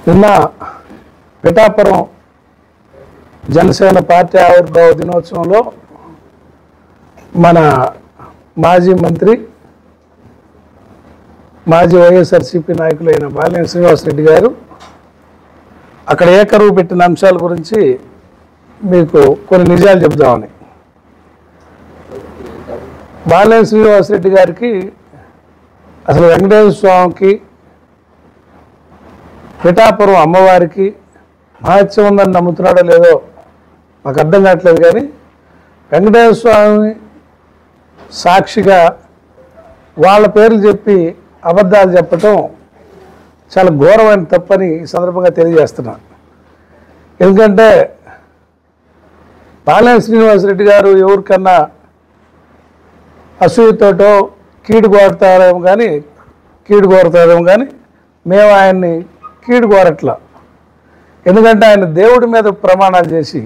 నిన్న పిఠాపురం జనసేన పార్టీ ఆవిర్భావ దినోత్సవంలో మన మాజీ మంత్రి మాజీ వైఎస్ఆర్సీపీ నాయకులైన బాలినేని శ్రీనివాసరెడ్డి గారు అక్కడ ఏకరువు పెట్టిన అంశాల గురించి మీకు కొన్ని నిజాలు చెబుదామని. బాలినేని శ్రీనివాసరెడ్డి గారికి అసలు వెంకటేశ్వర స్వామికి పిఠాపురం అమ్మవారికి మహత్యం ఉందని నమ్ముతున్నాడో లేదో మాకు అర్థం కావట్లేదు, కానీ వెంకటేశ్వర స్వామి సాక్షిగా వాళ్ళ పేర్లు చెప్పి అబద్ధాలు చెప్పటం చాలా ఘోరమైన తప్పని ఈ సందర్భంగా తెలియజేస్తున్నా. ఎందుకంటే బాలినేని శ్రీనివాసరెడ్డి గారు ఎవరికన్నా అసూయతోటో కీడు కోరతారేమో కానీ మేము ఆయన్ని కీడు కోరట్లా. ఎందుకంటే ఆయన దేవుడి మీద ప్రమాణాలు చేసి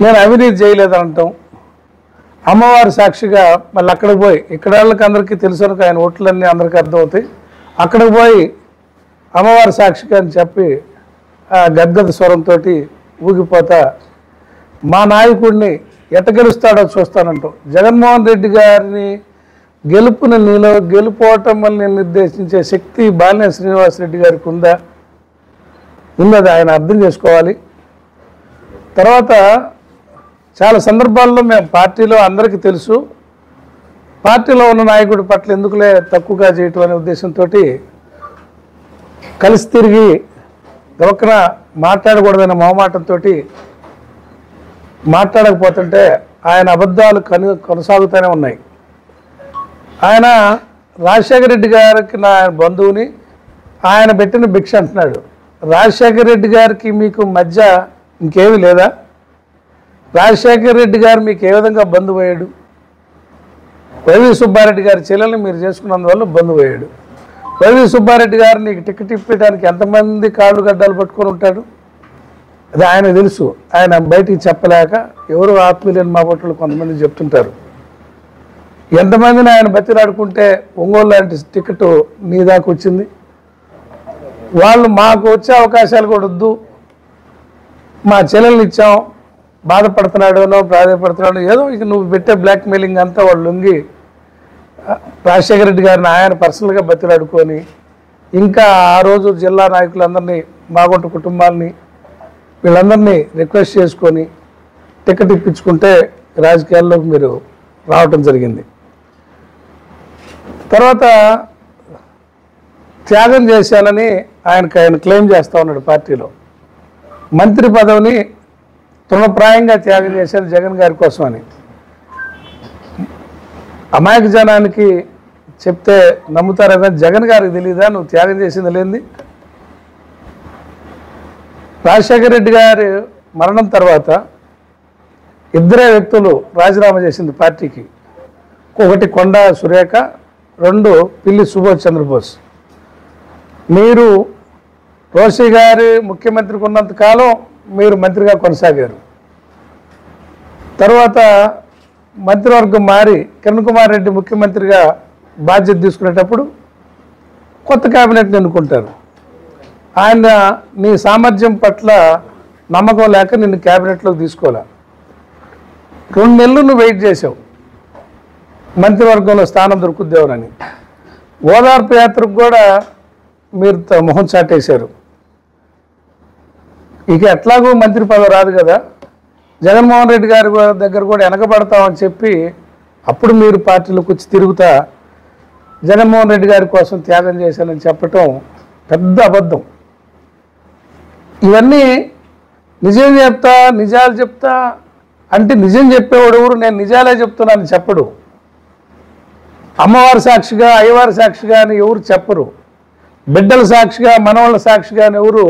నేను అవినీతి చేయలేదనటం, అమ్మవారి సాక్షిగా మళ్ళీ అక్కడికి పోయి ఇక్కడ వాళ్ళకి అందరికీ తెలుసు అనుకో ఆయన ఓట్లన్నీ అందరికీ అర్థమవుతాయి, అక్కడికి పోయి అమ్మవారి సాక్షిగా అని చెప్పి ఆ గద్గద స్వరంతో ఊగిపోతా మా నాయకుడిని ఎట్ట గెలుస్తాడో చూస్తానంటాం. జగన్మోహన్ రెడ్డి గారిని గెలుపోవటం వల్ల నిర్దేశించే శక్తి బాలినేని శ్రీనివాసరెడ్డి గారికి ఉన్నది ఆయన అర్థం చేసుకోవాలి. తర్వాత చాలా సందర్భాల్లో మేము పార్టీలో అందరికీ తెలుసు, పార్టీలో ఉన్న నాయకుడి పట్ల ఎందుకులే తక్కువగా చేయటం అనే ఉద్దేశంతో కలిసి తిరిగి దొక్కన మాట్లాడకూడదనే మొహమాటంతో మాట్లాడకపోతుంటే ఆయన అబద్ధాలు కొనసాగుతూనే ఉన్నాయి. ఆయన రాజశేఖర రెడ్డి గారికి నా బంధువుని ఆయన పెట్టిన భిక్ష అంటున్నాడు. రాజశేఖర రెడ్డి గారికి మీకు మధ్య ఇంకేమీ లేదా? రాజశేఖర రెడ్డి గారు మీకు ఏ విధంగా బంధువు అయ్యాడు? వైవి సుబ్బారెడ్డి గారి చెల్లెల్ని మీరు చేసుకున్నందువల్ల బంధువు అయ్యాడు. వైవి సుబ్బారెడ్డి గారు నీకు టికెట్ ఇప్పడానికి ఎంతమంది కాళ్ళు గడ్డలు పట్టుకొని ఉంటాడు? అది ఆయన తెలుసు. ఆయన బయటికి చెప్పలేక ఎవరు ఆత్మీయులని మా పట్టులు కొంతమంది చెప్తుంటారు. ఎంతమందిని ఆయన బతిలాడుకుంటే ఒంగోలు లాంటి టికెట్ నీ దాకా వచ్చింది. వాళ్ళు మాకు వచ్చే అవకాశాలు కూడా వద్దు, మా చెల్లెల్ని ఇచ్చాం, బాధపడుతున్నాడో ప్రాధాయపడుతున్నాడో ఏదో ఇక నువ్వు పెట్టే బ్లాక్ మెయిలింగ్ అంతా వాళ్ళు లొంగి రాజశేఖర రెడ్డి గారిని ఆయన పర్సనల్గా బతిలాడుకొని ఇంకా ఆ రోజు జిల్లా నాయకులందరినీ మాగొట్టు కుటుంబాలని వీళ్ళందరినీ రిక్వెస్ట్ చేసుకొని టికెట్ ఇప్పించుకుంటే రాజకీయాల్లోకి మీరు రావటం జరిగింది. తర్వాత త్యాగం చేశానని ఆయన క్లెయిమ్ చేస్తూ ఉన్నాడు పార్టీలో. మంత్రి పదవిని తృణప్రాయంగా త్యాగం చేశాను జగన్ గారి కోసం అని. అమాయక జనానికి చెప్తే నమ్ముతారు కదా, జగన్ గారికి తెలియదా నువ్వు త్యాగం చేసింది లేనిది? రాజశేఖర రెడ్డి గారి మరణం తర్వాత ఇద్దరే వ్యక్తులు రాజీనామా చేసింది పార్టీకి. ఒకటి కొండా సురేఖ, రెండు పిల్లి సుభాష్ చంద్రబోస్. మీరు రోషి గారి ముఖ్యమంత్రికి ఉన్నంతకాలం మీరు మంత్రిగా కొనసాగారు. తర్వాత మంత్రివర్గం మారి కిరణ్ కుమార్ రెడ్డి ముఖ్యమంత్రిగా బాధ్యత తీసుకునేటప్పుడు కొత్త క్యాబినెట్ని ఎన్నుకుంటారు. ఆయన నీ సామర్థ్యం పట్ల నమ్మకం లేక నిన్ను క్యాబినెట్లోకి తీసుకోలే. 2 నెలలు నువ్వు వెయిట్ చేసావు మంత్రివర్గంలో స్థానం దొరుకుద్దేమని. ఓదార్పు యాత్రకు కూడా మీరు మొహం చాటేశారు. ఇక ఎట్లాగూ మంత్రి పదవి రాదు కదా, జగన్మోహన్ రెడ్డి గారి దగ్గర కూడా వెనకబడతామని చెప్పి అప్పుడు మీరు పార్టీలోకి వచ్చి తిరుగుతా జగన్మోహన్ రెడ్డి గారి కోసం త్యాగం చేశానని చెప్పటం పెద్ద అబద్ధం. ఇవన్నీ నిజాలు చెప్తా అంటే నిజం చెప్పేవాడు ఎవరు? నేను నిజాలే చెప్తున్నాను చెప్పడు. అమ్మవారి సాక్షిగా అయ్యవారి సాక్షిగా అని ఎవరు చెప్పరు. బిడ్డల సాక్షిగా మనవాళ్ళ సాక్షిగా అని ఎవరు.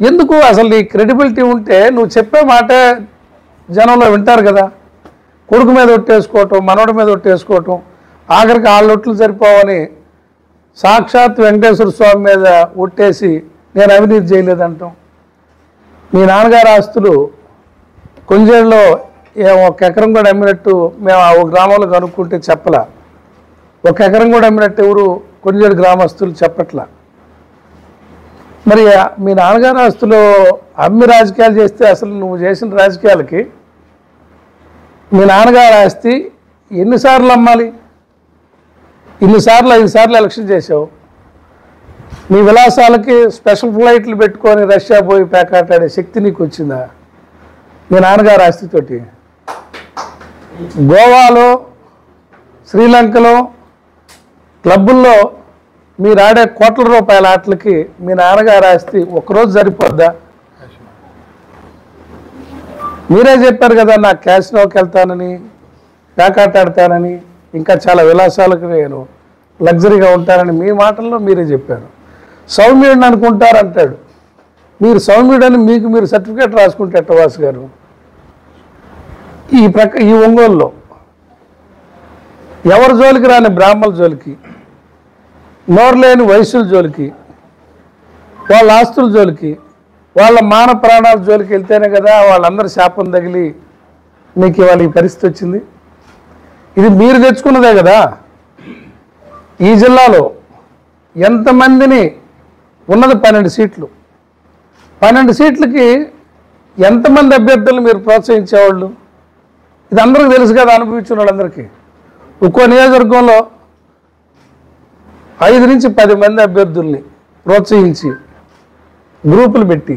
ఎందుకు? అసలు నీ క్రెడిబిలిటీ ఉంటే నువ్వు చెప్పే మాటే జనంలో వింటారు కదా. కొడుకు మీద ఒట్టేసుకోవటం, మనవడి మీద ఒట్టేసుకోవటం, ఆఖరికి ఆళ్ళొట్లు సరిపోవని సాక్షాత్ వెంకటేశ్వర స్వామి మీద ఒట్టేసి నేను అవినీతి చేయలేదంటాం. మీ నాన్నగారి ఆస్తులు కొంజేళ్ళలో 1 ఎకరం కూడా అమ్మినట్టు మేము ఆ గ్రామంలో కనుక్కుంటే చెప్పలా. 1 ఎకరం కూడా అమ్మినట్టు ఎవరు కొంజేడు గ్రామస్తులు చెప్పట్లా. మరి మీ నాన్నగారు ఆస్తులు అమ్మి రాజకీయాలు చేస్తే అసలు నువ్వు చేసిన రాజకీయాలకి మీ నాన్నగారు ఆస్తి ఎన్నిసార్లు అమ్మాలి? 5 సార్లు ఎలక్షన్ చేసావు. నీ విలాసాలకి స్పెషల్ ఫ్లైట్లు పెట్టుకొని రష్యా పోయి పేకాటాడే శక్తి నీకు వచ్చిందా మీ నాన్నగారు ఆస్తితోటి? గోవాలో, శ్రీలంకలో క్లబ్బుల్లో మీరు ఆడే కోట్ల రూపాయల ఆటలకి మీ నాన్నగారు ఆస్తి ఒక్కరోజు సరిపోద్దా? మీరే చెప్పారు కదా, నాకు క్యాసినోకి వెళ్తానని, పేకాట ఆడతానని, ఇంకా చాలా విలాసాలకు నేను లగ్జరీగా ఉంటానని మీ మాటల్లో మీరే చెప్పారు. సౌమ్యుడిని అనుకుంటారంటాడు. మీరు సౌమ్యుడని మీకు మీరు సర్టిఫికేట్ రాసుకుంటే ఎట్టవాసు గారు ఈ ఒంగోలులో ఎవరి జోలికి రాని బ్రాహ్మణుల జోలికి, నోరు లేని వయసుల జోలికి, వాళ్ళ ఆస్తుల జోలికి, వాళ్ళ మాన ప్రాణాల జోలికి వెళ్తేనే కదా వాళ్ళందరూ శాపం తగిలి మీకు ఇవాళ ఈ పరిస్థితి వచ్చింది. ఇది మీరు తెచ్చుకున్నదే కదా. ఈ జిల్లాలో ఎంతమందిని ఉన్నది 12 సీట్లు. 12 సీట్లకి ఎంతమంది అభ్యర్థులను మీరు ప్రోత్సహించేవాళ్ళు? ఇది అందరికీ తెలుసు కదా, అనుభవించిన వాళ్ళందరికీ. ఒక్కో నియోజకవర్గంలో 5 నుంచి 10 మంది అభ్యర్థుల్ని ప్రోత్సహించి గ్రూపులు పెట్టి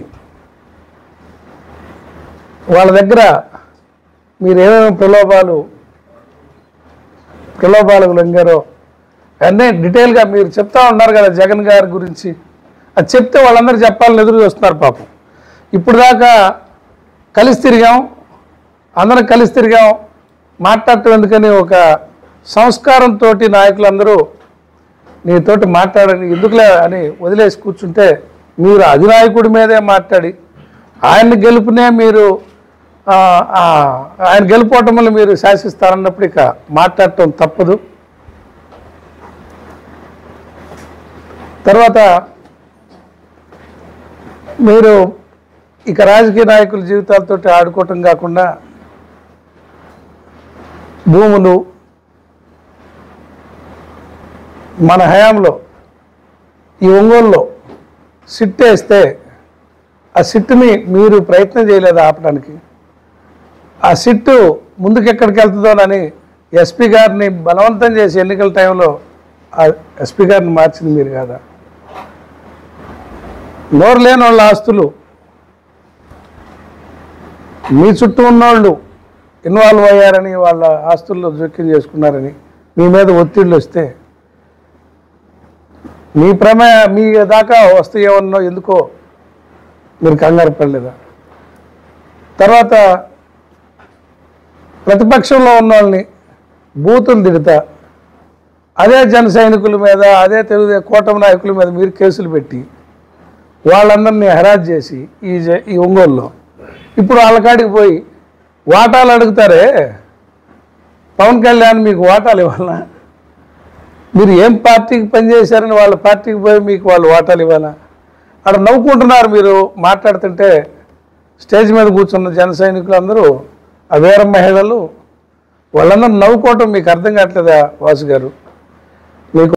వాళ్ళ దగ్గర మీరు ఏమేమి ప్రలోభాలకు లొంగారో అన్నీ డీటెయిల్గా మీరు చెప్తా ఉన్నారు కదా జగన్ గారి గురించి. అది చెప్తే వాళ్ళందరూ చెప్పాలని ఎదురు చూస్తున్నారు పాపం. ఇప్పుడు దాకా కలిసి తిరిగాం, అందరం కలిసి తిరిగాం, మాట్లాడటం ఎందుకని ఒక సంస్కారంతో నాయకులందరూ నీతోటి మాట్లాడని ఎందుకులే అని వదిలేసి కూర్చుంటే మీరు అధినాయకుడి మీదే మాట్లాడి ఆయన్ని గెలుపునే మీరు ఆయన గెలుపోవటం వల్ల మీరు శాసిస్తారన్నప్పుడు ఇక మాట్లాడటం తప్పదు. తర్వాత మీరు ఇక రాజకీయ నాయకుల జీవితాలతో ఆడుకోవటం కాకుండా భూములు మన హయాంలో ఈ ఒంగోలులో సిట్ వేస్తే ఆ సిట్ని మీరు ప్రయత్నం చేయలేదు ఆపడానికి. ఆ సిట్టు ముందుకెక్కడికి వెళ్తుందోనని ఎస్పీ గారిని బలవంతం చేసి ఎన్నికల టైంలో ఆ ఎస్పీ గారిని మార్చింది మీరు కాదా? నోరు లేని వాళ్ళ ఆస్తులు మీ చుట్టూ ఉన్నవాళ్ళు ఇన్వాల్వ్ అయ్యారని, వాళ్ళ ఆస్తుల్లో జోక్యం చేసుకున్నారని మీ మీద ఒత్తిళ్ళు వస్తే మీ దాకా వస్తాయేమన్నో ఎందుకో మీరు కంగారు పడలేదా? తర్వాత ప్రతిపక్షంలో ఉన్న వాళ్ళని బూతులు తిడతా అదే జన సైనికుల మీద, అదే కూటమి నాయకుల మీద మీరు కేసులు పెట్టి వాళ్ళందరినీ హెరాస్ చేసి ఈ ఒంగోలులో ఇప్పుడు వాళ్ళకాడికి పోయి వాటాలు అడుగుతారే, పవన్ కళ్యాణ్ మీకు వాటాలు ఇవ్వాలా? మీరు ఏం పార్టీకి పనిచేశారని వాళ్ళ పార్టీకి పోయి మీకు వాళ్ళు వాటాలు ఇవ్వాలా? అక్కడ నవ్వుకుంటున్నారు మీరు మాట్లాడుతుంటే. స్టేజ్ మీద కూర్చున్న జన సైనికులు అందరూ, ఆ వీర మహిళలు, వాళ్ళందరూ నవ్వుకోవటం మీకు అర్థం కావట్లేదా వాసు గారు? మీకు